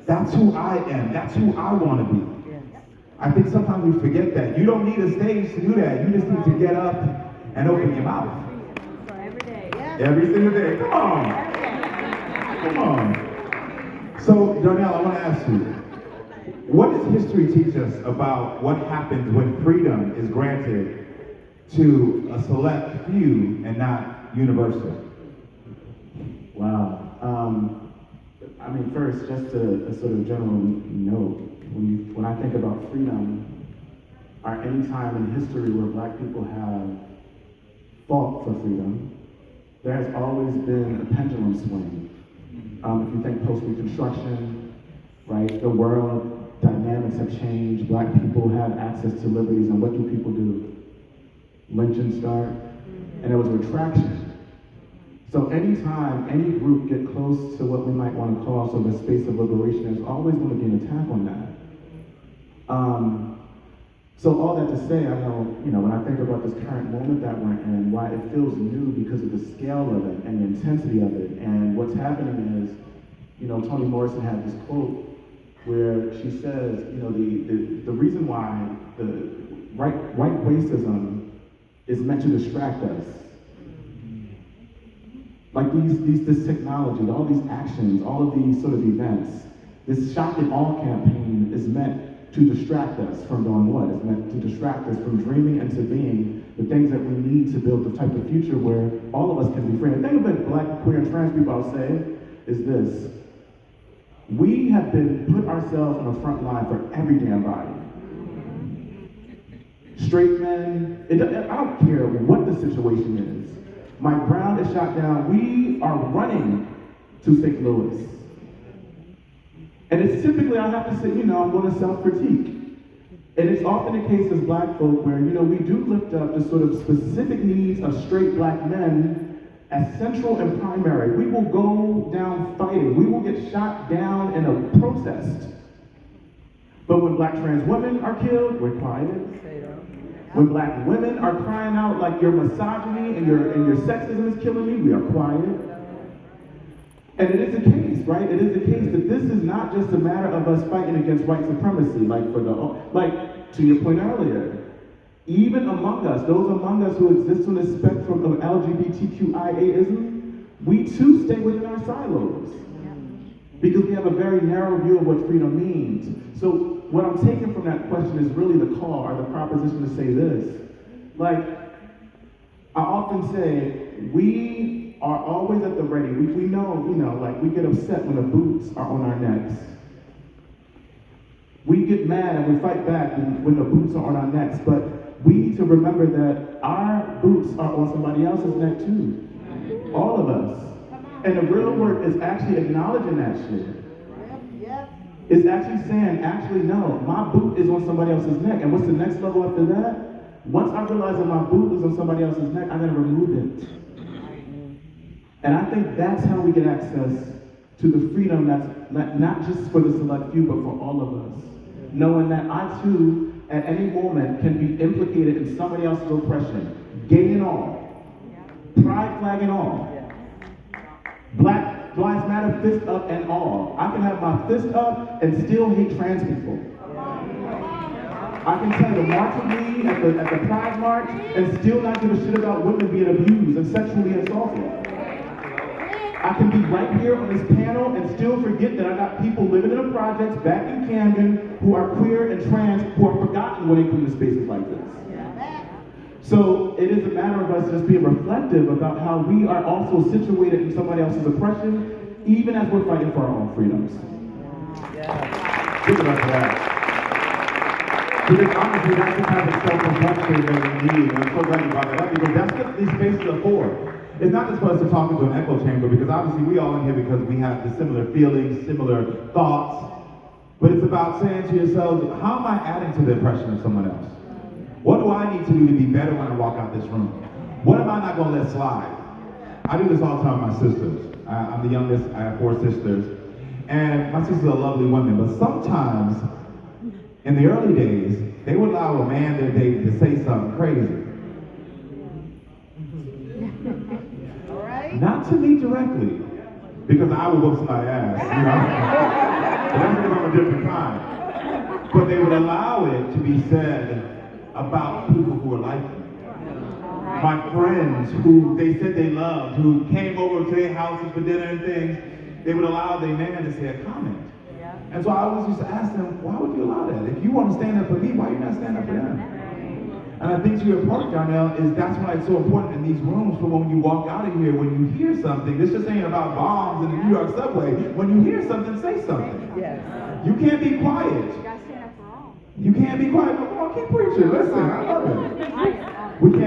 That's who I am. That's who I want to be. I think sometimes we forget that. You don't need a stage to do that. You just need to get up and open your mouth. Every day. Every single day. Come on. Come on. So, Darnell, I want to ask you, what does history teach us about what happens when freedom is granted to a select few and not universal? Wow. First, just a sort of general note, when I think about freedom, or any time in history where Black people have fought for freedom, there has always been a pendulum swing. If you think post-Reconstruction, right, the world dynamics have changed. Black people have access to liberties, and what do people do? Lynching start, and there was a retraction. So anytime any group get close to what we might want to call sort of a space of liberation, there's always going to be an attack on that. So all that to say, I know, when I think about this current moment that we're in, why it feels new because of the scale of it and the intensity of it. And what's happening is, Toni Morrison had this quote where she says, the reason why the white racism is meant to distract us. Like this technology, all these actions, all of these sort of events, this shock and awe campaign is meant to distract us from doing what? It's meant to distract us from dreaming into being the things that we need to build the type of future where all of us can be free. And the thing about Black, queer, and trans people, I'll say, is this. We have been put ourselves on the front line for every damn body. Straight men, I don't care what the situation is. My ground is shot down. We are running to St. Louis. And it's typically, I have to say, I'm going to self-critique. And it's often the case as Black folk where, we do lift up the sort of specific needs of straight Black men as central and primary. We will go down fighting. We will get shot down in a protest. But when Black trans women are killed, we're quiet. When Black women are crying out like your misogyny and your sexism is killing me, we are quiet. And it is the case, right? It is the case that this is not just a matter of us fighting against white supremacy, like to your point earlier. Even among us, those among us who exist on the spectrum of LGBTQIAism, we too stay within our silos. Because we have a very narrow view of what freedom means. So what I'm taking from that question is really the call or the proposition to say this. Like, I often say, we are always at the ready. We know, we get upset when the boots are on our necks. We get mad and we fight back when the boots are on our necks, but we need to remember that our boots are on somebody else's neck too. All of us. And the real work is actually acknowledging that shit. It's actually saying, no, my boot is on somebody else's neck. And what's the next level after that? Once I realize that my boot is on somebody else's neck, I gotta remove it. And I think that's how we get access to the freedom that's not just for the select few, but for all of us. Knowing that I too, at any moment, can be implicated in somebody else's oppression, gay and all, pride flag and all. Black Lives Matter fist up and all. I can have my fist up and still hate trans people. I can tell the march with me at the Pride March and still not give a shit about women being abused and sexually assaulted. I can be right here on this panel and still forget that I got people living in the projects back in Camden who are queer and trans who are forgotten when they come to spaces like this. So it is a matter of us just being reflective about how we are also situated in somebody else's oppression, even as we're fighting for our own freedoms. Think about that. Because honestly, that's the kind of self-reflection that we need, and I'm so glad you brought that up, because that's what these spaces are for. It's not just for us to talk into an echo chamber, because obviously we all in here because we have the similar feelings, similar thoughts, but it's about saying to yourselves, how am I adding to the oppression of someone else? What do I need to do to be better when I walk out this room? What am I not going to let slide? I do this all the time with my sisters. I'm the youngest, I have 4 sisters. And my sisters are lovely women, but sometimes, in the early days, they would allow a man they're dating to say something crazy. All right. Not to me directly, because I would whoop somebody's ass, you know? But a different kind. But they would allow it to be said about people who are like me. My friends who they said they loved, who came over to their houses for dinner and things, they would allow their man to say a comment. Yeah. And so I always used to ask them, why would you allow that? If you want to stand up for me, why are you not standing up for them? And I think to your point, Darnell, is that's why it's so important in these rooms for when you walk out of here, when you hear something, this just ain't about bombs in the New York subway. When you hear something, say something. Yes. You can't be quiet. You gotta stand up for all. You can't be quiet. Come on, keep preaching. Listen, I love it. We can't